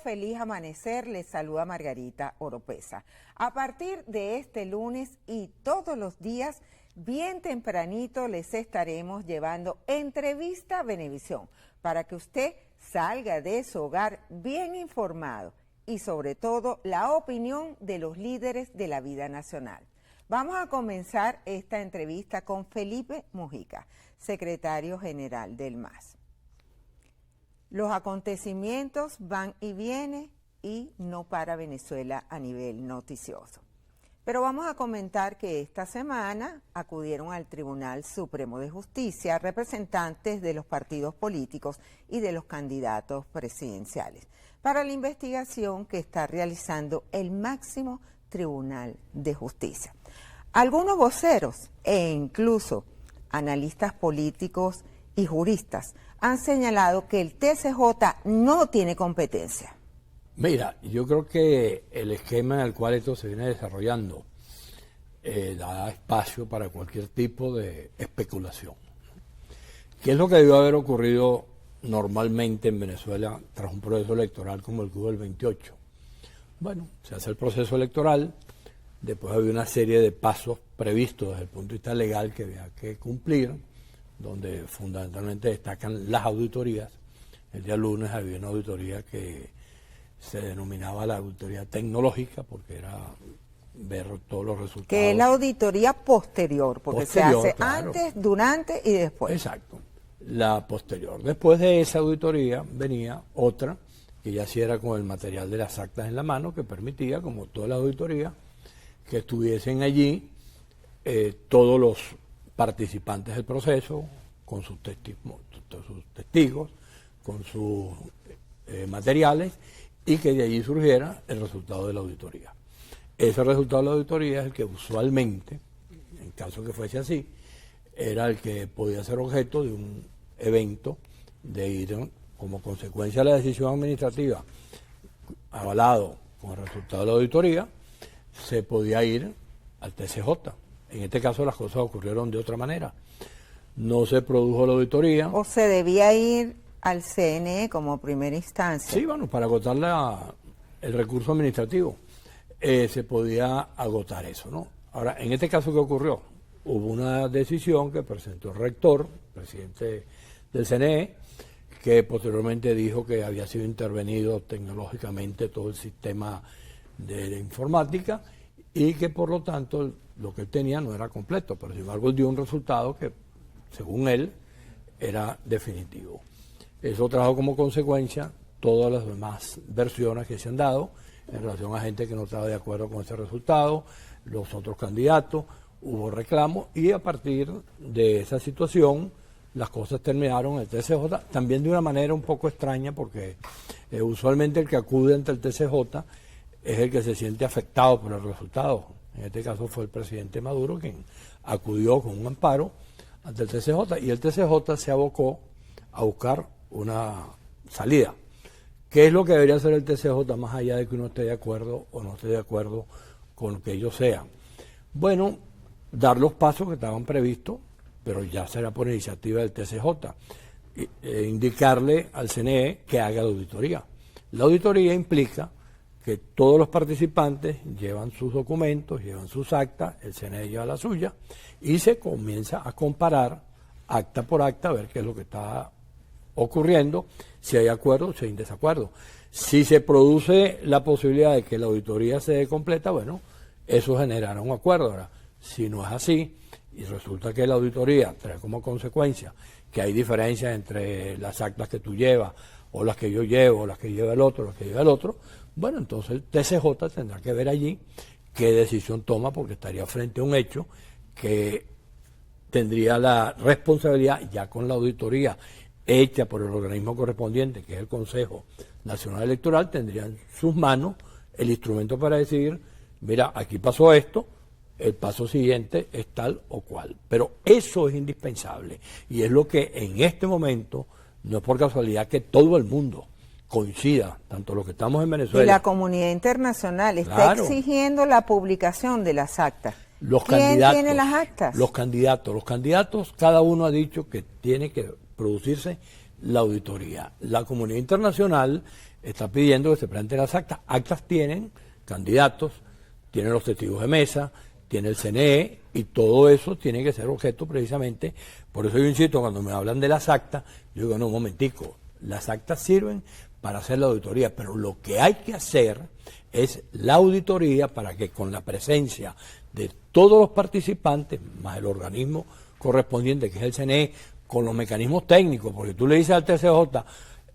feliz amanecer, les saluda Margarita Oropesa. A partir de este lunes y todos los días, bien tempranito les estaremos llevando Entrevista Venevisión para que usted salga de su hogar bien informado y sobre todo la opinión de los líderes de la vida nacional. Vamos a comenzar esta entrevista con Felipe Mujica, secretario general del MAS. Los acontecimientos van y vienen y no para Venezuela a nivel noticioso. Pero vamos a comentar que esta semana acudieron al Tribunal Supremo de Justicia representantes de los partidos políticos y de los candidatos presidenciales para la investigación que está realizando el máximo Tribunal de Justicia. Algunos voceros e incluso analistas políticos y juristas han señalado que el TCJ no tiene competencia. Mira, yo creo que el esquema en el cual esto se viene desarrollando da espacio para cualquier tipo de especulación. ¿Qué es lo que debió haber ocurrido normalmente en Venezuela tras un proceso electoral como el que hubo el 28? Bueno, se hace el proceso electoral, después había una serie de pasos previstos desde el punto de vista legal que había que cumplir, donde fundamentalmente destacan las auditorías. El día lunes había una auditoría que se denominaba la auditoría tecnológica, porque era ver todos los resultados. Que es la auditoría posterior, porque posterior, se hace claro, antes, durante y después. Exacto, la posterior. Después de esa auditoría venía otra, que ya sí era con el material de las actas en la mano, que permitía, como toda la auditoría, que estuviesen allí todos los participantes del proceso, con sus testigos, con sus materiales, y que de allí surgiera el resultado de la auditoría. Ese resultado de la auditoría es el que usualmente, en caso que fuese así, era el que podía ser objeto de un evento de ir, como consecuencia de la decisión administrativa, avalado con el resultado de la auditoría, se podía ir al TCJ. En este caso las cosas ocurrieron de otra manera. No se produjo la auditoría. ¿O se debía ir al CNE como primera instancia? Sí, bueno, para agotar el recurso administrativo. Se podía agotar eso, ¿no? Ahora, en este caso, ¿qué ocurrió? Hubo una decisión que presentó el rector, presidente del CNE, que posteriormente dijo que había sido intervenido tecnológicamente todo el sistema de informática y que por lo tanto lo que él tenía no era completo, pero sin embargo él dio un resultado que según él era definitivo. Eso trajo como consecuencia todas las demás versiones que se han dado en relación a gente que no estaba de acuerdo con ese resultado, los otros candidatos, hubo reclamos y a partir de esa situación las cosas terminaron en el TCJ, también de una manera un poco extraña porque usualmente el que acude ante el TCJ es el que se siente afectado por el resultado. En este caso fue el presidente Maduro quien acudió con un amparo ante el TCJ y el TCJ se abocó a buscar una salida. ¿Qué es lo que debería hacer el TCJ más allá de que uno esté de acuerdo o no esté de acuerdo con lo que ellos sean? Bueno, dar los pasos que estaban previstos, pero ya será por iniciativa del TCJ, indicarle al CNE que haga la auditoría. La auditoría implica que todos los participantes llevan sus documentos, llevan sus actas, el CNE lleva la suya, y se comienza a comparar acta por acta, a ver qué es lo que está ocurriendo, si hay acuerdo, si hay desacuerdo. Si se produce la posibilidad de que la auditoría se dé completa, bueno, eso generará un acuerdo. Ahora, si no es así, y resulta que la auditoría trae como consecuencia que hay diferencias entre las actas que tú llevas, o las que yo llevo, o las que lleva el otro, las que lleva el otro, bueno, entonces el TCJ tendrá que ver allí qué decisión toma, porque estaría frente a un hecho que tendría la responsabilidad, ya con la auditoría hecha por el organismo correspondiente, que es el Consejo Nacional Electoral, tendría en sus manos el instrumento para decidir, mira, aquí pasó esto, el paso siguiente es tal o cual. Pero eso es indispensable y es lo que en este momento, no es por casualidad que todo el mundo coincida, tanto los que estamos en Venezuela. Y la comunidad internacional está exigiendo la publicación de las actas. ¿Quién tiene las actas? Los candidatos, cada uno ha dicho que tiene que producirse la auditoría. La comunidad internacional está pidiendo que se presenten las actas. Actas tienen candidatos, tienen los testigos de mesa, tiene el CNE, y todo eso tiene que ser objeto precisamente. Por eso yo insisto, cuando me hablan de las actas, yo digo, no, un momentico, las actas sirven para hacer la auditoría, pero lo que hay que hacer es la auditoría para que con la presencia de todos los participantes, más el organismo correspondiente que es el CNE, con los mecanismos técnicos, porque tú le dices al TCJ,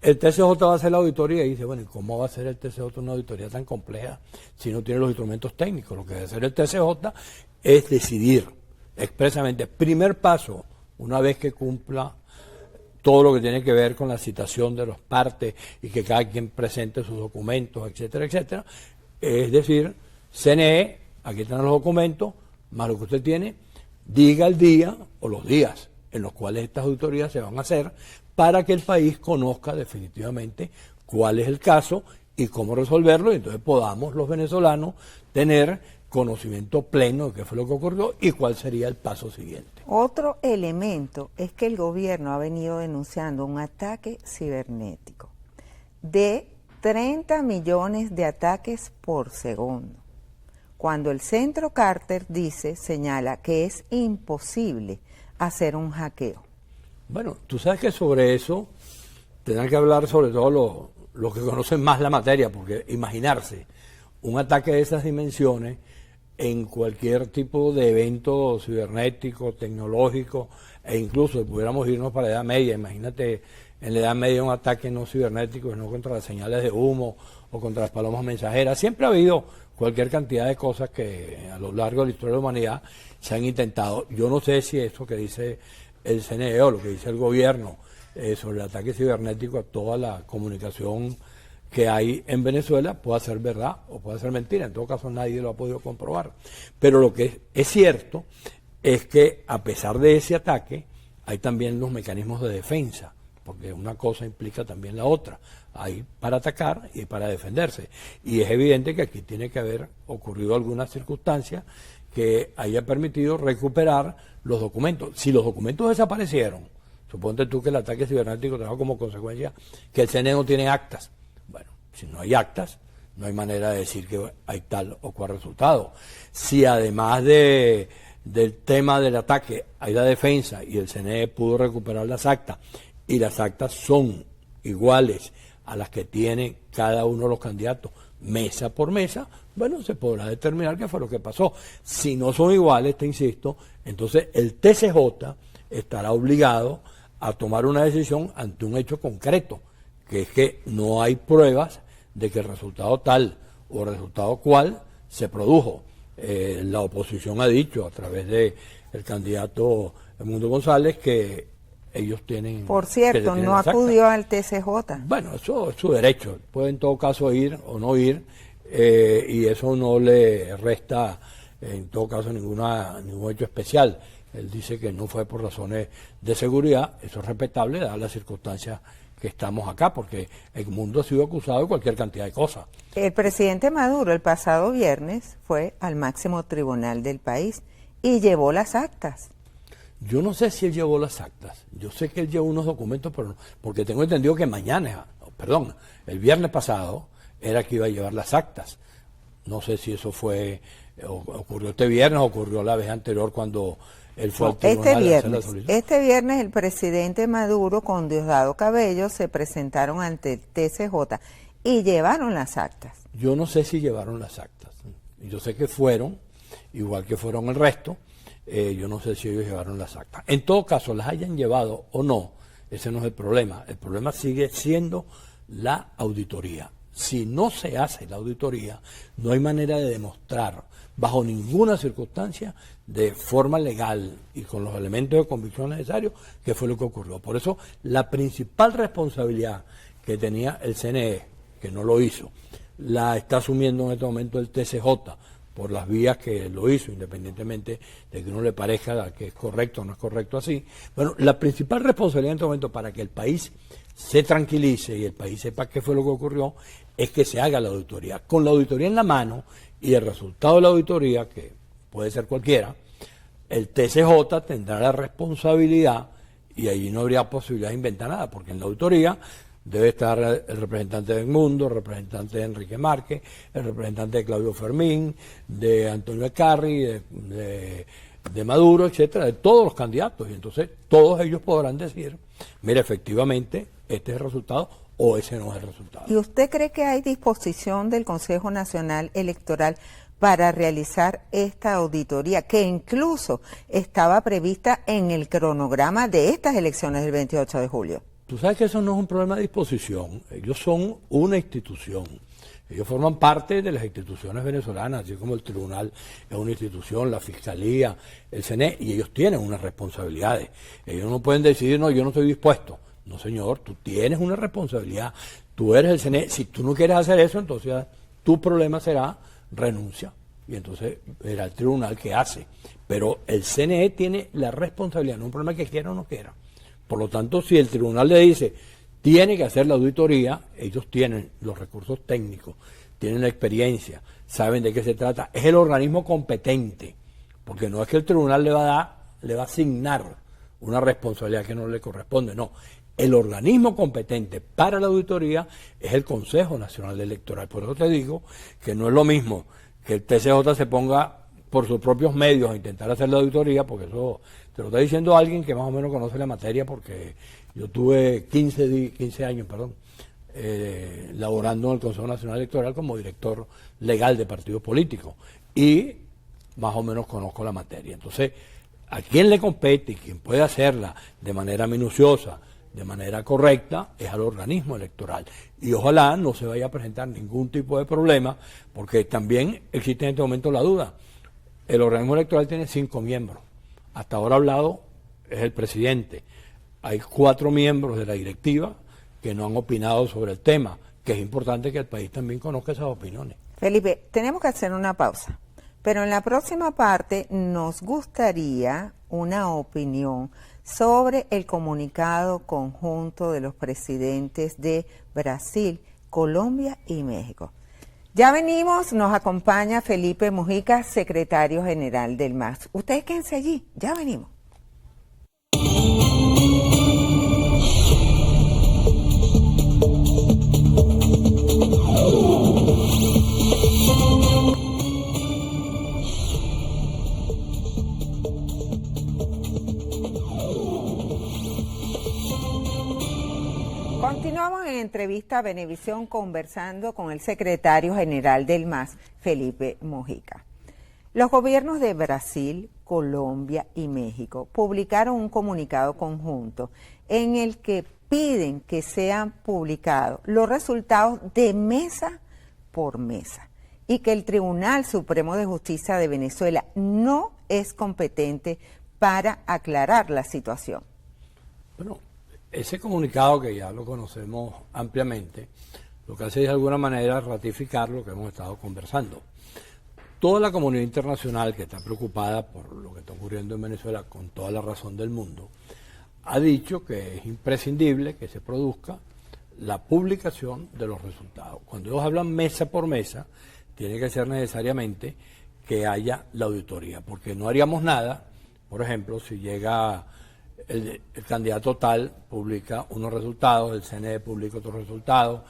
el TCJ va a hacer la auditoría y dice, bueno, ¿y cómo va a hacer el TCJ una auditoría tan compleja si no tiene los instrumentos técnicos? Lo que debe hacer el TCJ es decidir expresamente, primer paso, una vez que cumpla todo lo que tiene que ver con la citación de las partes y que cada quien presente sus documentos, etcétera, etcétera. Es decir, CNE, aquí están los documentos, más lo que usted tiene, diga el día o los días en los cuales estas auditorías se van a hacer para que el país conozca definitivamente cuál es el caso y cómo resolverlo, y entonces podamos los venezolanos tener conocimiento pleno de qué fue lo que ocurrió y cuál sería el paso siguiente. Otro elemento es que el gobierno ha venido denunciando un ataque cibernético de 30 millones de ataques por segundo, cuando el Centro Carter señala que es imposible hacer un hackeo. Bueno, tú sabes que sobre eso tendrán que hablar sobre todo los que conocen más la materia, porque imaginarse un ataque de esas dimensiones en cualquier tipo de evento cibernético, tecnológico, e incluso si pudiéramos irnos para la Edad Media, imagínate en la Edad Media un ataque no cibernético, sino contra las señales de humo o contra las palomas mensajeras. Siempre ha habido cualquier cantidad de cosas que a lo largo de la historia de la humanidad se han intentado. Yo no sé si eso que dice el CNE o lo que dice el gobierno sobre el ataque cibernético a toda la comunicación que hay en Venezuela puede ser verdad o puede ser mentira. En todo caso nadie lo ha podido comprobar. Pero lo que es cierto es que a pesar de ese ataque hay también los mecanismos de defensa, porque una cosa implica también la otra. Hay para atacar y para defenderse. Y es evidente que aquí tiene que haber ocurrido alguna circunstancia que haya permitido recuperar los documentos. Si los documentos desaparecieron, suponte tú que el ataque cibernético trajo como consecuencia que el CNE no tiene actas. Bueno, si no hay actas, no hay manera de decir que hay tal o cual resultado. Si además del tema del ataque hay la defensa y el CNE pudo recuperar las actas y las actas son iguales a las que tiene cada uno de los candidatos mesa por mesa, bueno, se podrá determinar qué fue lo que pasó. Si no son iguales, te insisto, entonces el TCJ estará obligado a tomar una decisión ante un hecho concreto, que es que no hay pruebas de que el resultado tal o el resultado cual se produjo. La oposición ha dicho a través de el candidato Edmundo González que ellos tienen... Por cierto, no acudió al TCJ. Bueno, eso es su derecho. Puede en todo caso ir o no ir, y eso no le resta en todo caso ningún hecho especial. Él dice que no fue por razones de seguridad. Eso es respetable, dadas las circunstancias que estamos acá, porque el mundo ha sido acusado de cualquier cantidad de cosas. El presidente Maduro el pasado viernes fue al máximo tribunal del país y llevó las actas. Yo no sé si él llevó las actas. Yo sé que él llevó unos documentos, pero porque tengo entendido que el viernes pasado era que iba a llevar las actas. No sé si eso ocurrió este viernes o ocurrió la vez anterior cuando él fue al tribunal a hacer la solicitud. Este viernes el presidente Maduro con Diosdado Cabello se presentaron ante el TCJ y llevaron las actas. Yo no sé si llevaron las actas. Yo sé que fueron, igual que fueron el resto. Yo no sé si ellos llevaron las actas. En todo caso, las hayan llevado o no, ese no es el problema. El problema sigue siendo la auditoría. Si no se hace la auditoría, no hay manera de demostrar, bajo ninguna circunstancia, de forma legal y con los elementos de convicción necesarios, qué fue lo que ocurrió. Por eso, la principal responsabilidad que tenía el CNE, que no lo hizo, la está asumiendo en este momento el TCJ, por las vías que lo hizo, independientemente de que uno le parezca que es correcto o no es correcto así. Bueno, la principal responsabilidad en este momento para que el país se tranquilice y el país sepa qué fue lo que ocurrió, es que se haga la auditoría. Con la auditoría en la mano y el resultado de la auditoría, que puede ser cualquiera, el TCJ tendrá la responsabilidad y allí no habría posibilidad de inventar nada, porque en la auditoría debe estar el representante de Edmundo, el representante de Enrique Márquez, el representante de Claudio Fermín, de Antonio Ecarri, de Maduro, etcétera, de todos los candidatos. Y entonces todos ellos podrán decir, mira, efectivamente, este es el resultado o ese no es el resultado. ¿Y usted cree que hay disposición del Consejo Nacional Electoral para realizar esta auditoría, que incluso estaba prevista en el cronograma de estas elecciones del 28 de julio? Tú sabes que eso no es un problema de disposición, ellos son una institución, ellos forman parte de las instituciones venezolanas, así como el tribunal es una institución, la fiscalía, el CNE, y ellos tienen unas responsabilidades. Ellos no pueden decidir, no, yo no estoy dispuesto. No, señor, tú tienes una responsabilidad, tú eres el CNE, si tú no quieres hacer eso, entonces tu problema será renuncia, y entonces será el tribunal que hace. Pero el CNE tiene la responsabilidad, no es un problema que quiera o no quiera. Por lo tanto, si el tribunal le dice, tiene que hacer la auditoría, ellos tienen los recursos técnicos, tienen la experiencia, saben de qué se trata, es el organismo competente, porque no es que el tribunal le va a asignar una responsabilidad que no le corresponde, no. El organismo competente para la auditoría es el Consejo Nacional Electoral. Por eso te digo que no es lo mismo que el TCJ se ponga por sus propios medios a intentar hacer la auditoría, porque eso te lo está diciendo alguien que más o menos conoce la materia, porque yo tuve 15 años, laborando en el Consejo Nacional Electoral como director legal de partidos políticos, y más o menos conozco la materia. Entonces, a quien le compete y quien puede hacerla de manera minuciosa, de manera correcta, es al organismo electoral. Y ojalá no se vaya a presentar ningún tipo de problema, porque también existe en este momento la duda. El organismo electoral tiene 5 miembros. Hasta ahora hablado es el presidente. Hay 4 miembros de la directiva que no han opinado sobre el tema, que es importante que el país también conozca esas opiniones. Felipe, tenemos que hacer una pausa, pero en la próxima parte nos gustaría una opinión sobre el comunicado conjunto de los presidentes de Brasil, Colombia y México. Ya venimos, nos acompaña Felipe Mujica, secretario general del MAS. Ustedes quédense allí, ya venimos. Continuamos en entrevista a Venevisión conversando con el secretario general del MAS, Felipe Mujica. Los gobiernos de Brasil, Colombia y México publicaron un comunicado conjunto en el que piden que sean publicados los resultados de mesa por mesa y que el Tribunal Supremo de Justicia de Venezuela no es competente para aclarar la situación. Bueno, ese comunicado, que ya lo conocemos ampliamente, lo que hace es de alguna manera ratificar lo que hemos estado conversando. Toda la comunidad internacional, que está preocupada por lo que está ocurriendo en Venezuela con toda la razón del mundo, ha dicho que es imprescindible que se produzca la publicación de los resultados. Cuando ellos hablan mesa por mesa, tiene que ser necesariamente que haya la auditoría, porque no haríamos nada, por ejemplo, si llega el candidato tal, publica unos resultados, el CNE publica otros resultados,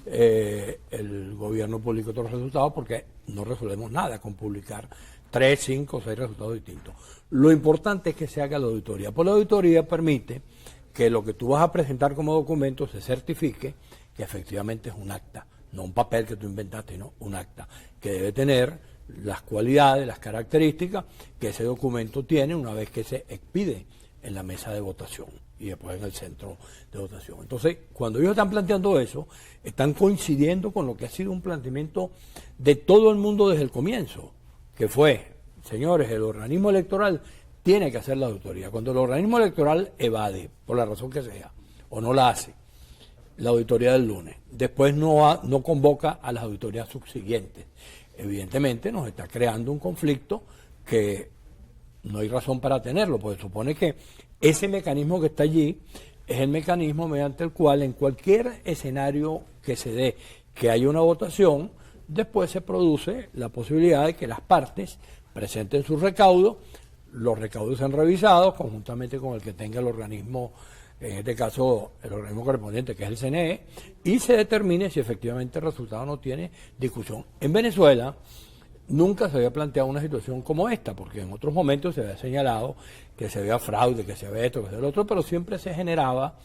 el gobierno publica otros resultados, porque no resolvemos nada con publicar 3, 5, 6 resultados distintos. Lo importante es que se haga la auditoría. Pues la auditoría permite que lo que tú vas a presentar como documento se certifique que efectivamente es un acta, no un papel que tú inventaste, no, un acta, que debe tener las cualidades, las características que ese documento tiene una vez que se expide en la mesa de votación y después en el centro de votación. Entonces, cuando ellos están planteando eso, están coincidiendo con lo que ha sido un planteamiento de todo el mundo desde el comienzo, que fue, señores, el organismo electoral tiene que hacer la auditoría. Cuando el organismo electoral evade, por la razón que sea, o no la hace, la auditoría del lunes, después no convoca a las auditorías subsiguientes, evidentemente nos está creando un conflicto que no hay razón para tenerlo, porque supone que ese mecanismo que está allí es el mecanismo mediante el cual en cualquier escenario que se dé que haya una votación, después se produce la posibilidad de que las partes presenten sus recaudos, los recaudos sean revisados conjuntamente con el que tenga el organismo, en este caso el organismo correspondiente, que es el CNE, y se determine si efectivamente el resultado no tiene discusión. En Venezuela nunca se había planteado una situación como esta, porque en otros momentos se había señalado que se había fraude, que se había esto, que se había lo otro, pero siempre se generaba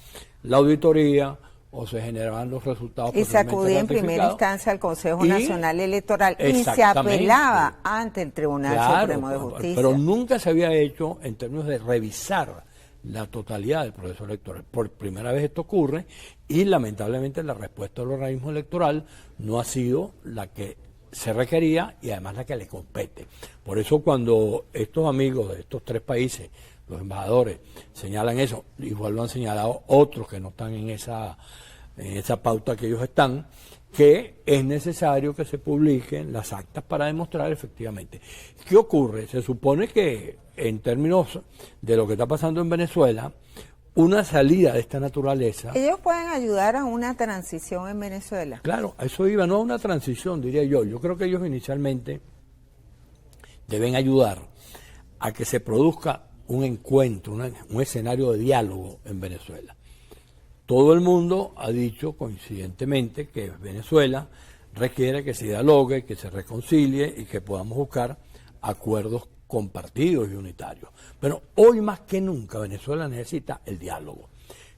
la auditoría o se generaban los resultados. Y se acudía en primera instancia al Consejo Nacional Electoral y se apelaba ante el Tribunal Supremo de Justicia. Pero nunca se había hecho en términos de revisar la totalidad del proceso electoral. Por primera vez esto ocurre y lamentablemente la respuesta del organismo electoral no ha sido la que se requería y además la que le compete. Por eso cuando estos amigos de estos tres países, los embajadores, señalan eso, igual lo han señalado otros que no están en esa pauta que ellos están, que es necesario que se publiquen las actas para demostrar efectivamente. ¿Qué ocurre? Se supone que en términos de lo que está pasando en Venezuela, una salida de esta naturaleza... ¿Ellos pueden ayudar a una transición en Venezuela? Claro, a eso iba, no a una transición, diría yo. Yo creo que ellos inicialmente deben ayudar a que se produzca un encuentro, un escenario de diálogo en Venezuela. Todo el mundo ha dicho coincidentemente que Venezuela requiere que se dialogue, que se reconcilie y que podamos buscar acuerdos compartidos y unitarios. Pero hoy más que nunca Venezuela necesita el diálogo.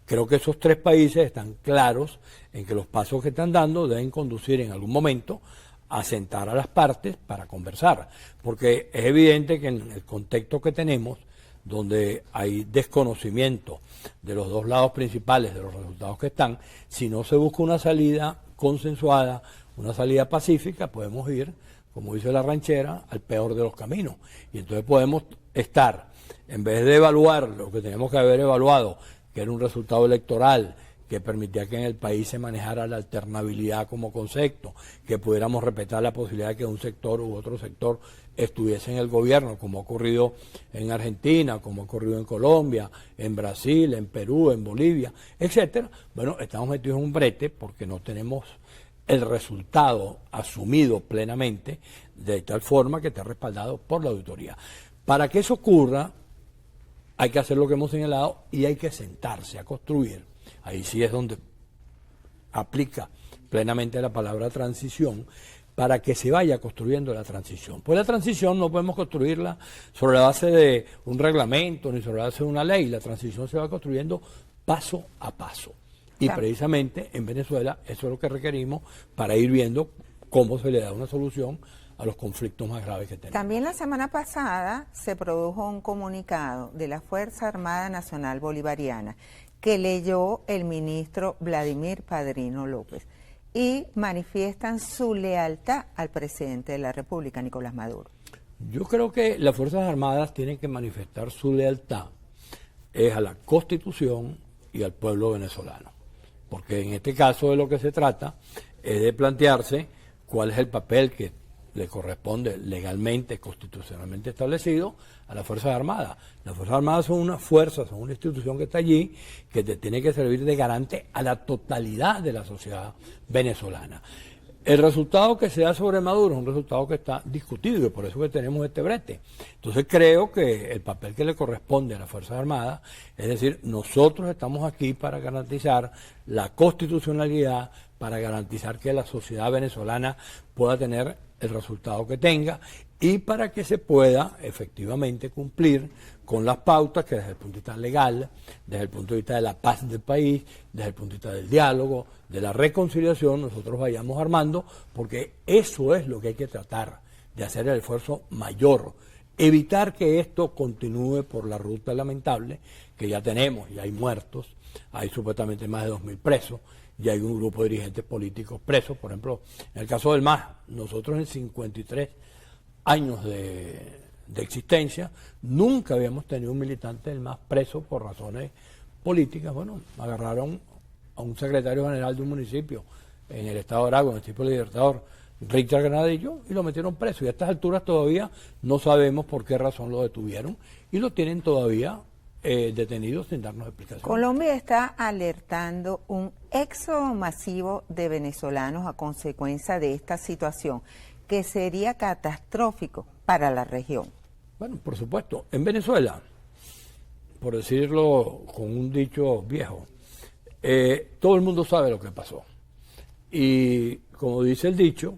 Creo que esos tres países están claros en que los pasos que están dando deben conducir en algún momento a sentar a las partes para conversar, porque es evidente que en el contexto que tenemos, donde hay desconocimiento de los dos lados principales de los resultados que están, si no se busca una salida consensuada, una salida pacífica, podemos ir, como dice la ranchera, al peor de los caminos. Y entonces podemos estar, en vez de evaluar lo que teníamos que haber evaluado, que era un resultado electoral, que permitía que en el país se manejara la alternabilidad como concepto, que pudiéramos respetar la posibilidad de que un sector u otro sector estuviese en el gobierno, como ha ocurrido en Argentina, como ha ocurrido en Colombia, en Brasil, en Perú, en Bolivia, etcétera. Bueno, estamos metidos en un brete porque no tenemos el resultado asumido plenamente de tal forma que esté respaldado por la auditoría. Para que eso ocurra, hay que hacer lo que hemos señalado y hay que sentarse a construir. Ahí sí es donde aplica plenamente la palabra transición, para que se vaya construyendo la transición. Pues la transición no podemos construirla sobre la base de un reglamento ni sobre la base de una ley. La transición se va construyendo paso a paso. Y precisamente en Venezuela eso es lo que requerimos para ir viendo cómo se le da una solución a los conflictos más graves que tenemos. También la semana pasada se produjo un comunicado de la Fuerza Armada Nacional Bolivariana que leyó el ministro Vladimir Padrino López y manifiestan su lealtad al presidente de la República, Nicolás Maduro. Yo creo que las Fuerzas Armadas tienen que manifestar su lealtad a la Constitución y al pueblo venezolano. Porque en este caso de lo que se trata es de plantearse cuál es el papel que le corresponde legalmente, constitucionalmente establecido a las Fuerzas Armadas. Las Fuerzas Armadas son una fuerza, son una institución que está allí, que te tiene que servir de garante a la totalidad de la sociedad venezolana. El resultado que se da sobre Maduro es un resultado que está discutido y por eso que tenemos este brete. Entonces creo que el papel que le corresponde a las Fuerzas Armadas, es decir, nosotros estamos aquí para garantizar la constitucionalidad, para garantizar que la sociedad venezolana pueda tener el resultado que tenga y para que se pueda efectivamente cumplir con las pautas que desde el punto de vista legal, desde el punto de vista de la paz del país, desde el punto de vista del diálogo, de la reconciliación, nosotros vayamos armando, porque eso es lo que hay que tratar de hacer el esfuerzo mayor, evitar que esto continúe por la ruta lamentable que ya tenemos, y hay muertos, hay supuestamente más de 2.000 presos, y hay un grupo de dirigentes políticos presos. Por ejemplo, en el caso del MAS, nosotros en 53 años de existencia, nunca habíamos tenido un militante del MAS preso por razones políticas. Bueno, agarraron a un secretario general de un municipio en el estado de Aragua, en el tipo de Libertador, Richard Granadillo, y lo metieron preso. Y a estas alturas todavía no sabemos por qué razón lo detuvieron y lo tienen todavía detenidos sin darnos explicaciones. Colombia está alertando un éxodo masivo de venezolanos a consecuencia de esta situación, que sería catastrófico para la región. Bueno, por supuesto. En Venezuela, por decirlo con un dicho viejo, todo el mundo sabe lo que pasó. Y como dice el dicho,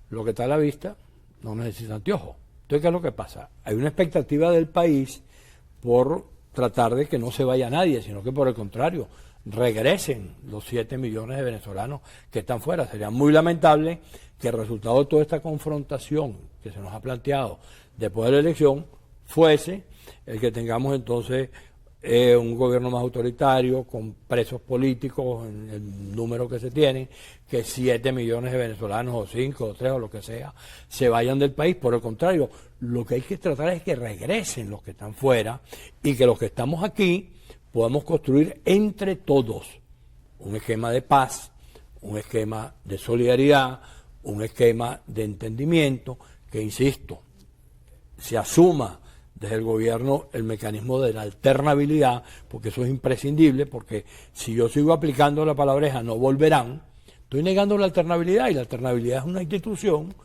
lo que está a la vista no necesita anteojos. Entonces, ¿qué es lo que pasa? Hay una expectativa del país por tratar de que no se vaya nadie, sino que por el contrario, regresen los 7 millones de venezolanos que están fuera. Sería muy lamentable que el resultado de toda esta confrontación que se nos ha planteado después de la elección fuese el que tengamos entonces un gobierno más autoritario, con presos políticos en el número que se tienen, que 7 millones de venezolanos o 5 o 3 o lo que sea se vayan del país. Por el contrario, lo que hay que tratar es que regresen los que están fuera y que los que estamos aquí podamos construir entre todos un esquema de paz, un esquema de solidaridad, un esquema de entendimiento, que, insisto, se asuma desde el gobierno el mecanismo de la alternabilidad, porque eso es imprescindible, porque si yo sigo aplicando la palabreja no volverán, estoy negando la alternabilidad, y la alternabilidad es una institución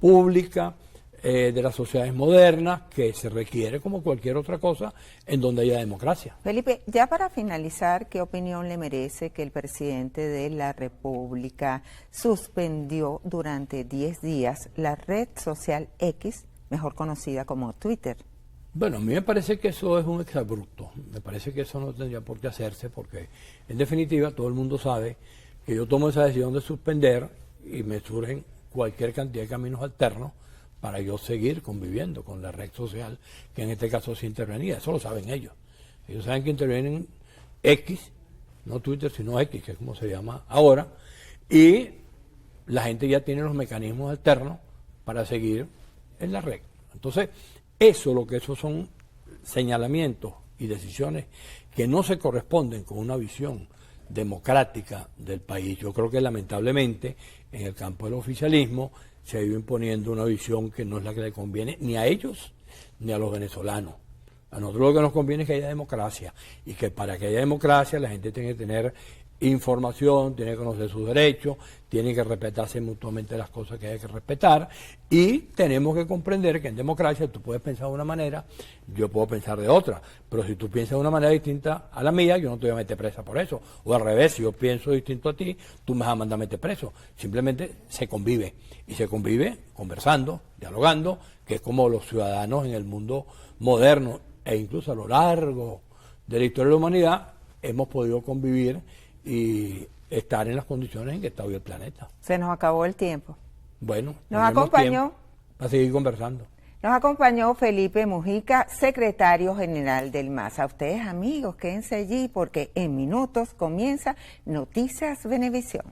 pública de las sociedades modernas que se requiere como cualquier otra cosa en donde haya democracia. Felipe, ya para finalizar, ¿qué opinión le merece que el presidente de la República suspendió durante 10 días la red social X, mejor conocida como Twitter? Bueno, a mí me parece que eso es un exabrupto, me parece que eso no tendría por qué hacerse, porque en definitiva todo el mundo sabe que yo tomo esa decisión de suspender y me surgen cualquier cantidad de caminos alternos para yo seguir conviviendo con la red social, que en este caso sí intervenía. Eso lo saben ellos. Ellos saben que intervienen X, no Twitter, sino X, que es como se llama ahora, y la gente ya tiene los mecanismos alternos para seguir en la red. Entonces, esos son señalamientos y decisiones que no se corresponden con una visión democrática del país. Yo creo que lamentablemente en el campo del oficialismo se ha ido imponiendo una visión que no es la que le conviene ni a ellos ni a los venezolanos. A nosotros lo que nos conviene es que haya democracia, y que para que haya democracia la gente tiene que tener información, tiene que conocer sus derechos, tiene que respetarse mutuamente las cosas que hay que respetar, y tenemos que comprender que en democracia tú puedes pensar de una manera, yo puedo pensar de otra, pero si tú piensas de una manera distinta a la mía, yo no te voy a meter presa por eso, o al revés, si yo pienso distinto a ti, tú me vas a mandar a meter preso. Simplemente se convive, y se convive conversando, dialogando, que es como los ciudadanos en el mundo moderno e incluso a lo largo de la historia de la humanidad hemos podido convivir y estar en las condiciones en que está hoy el planeta. Se nos acabó el tiempo. Bueno, nos acompañó para seguir conversando. Nos acompañó Felipe Mujica, secretario general del MAS. A ustedes, amigos, quédense allí porque en minutos comienza Noticias Venevisión.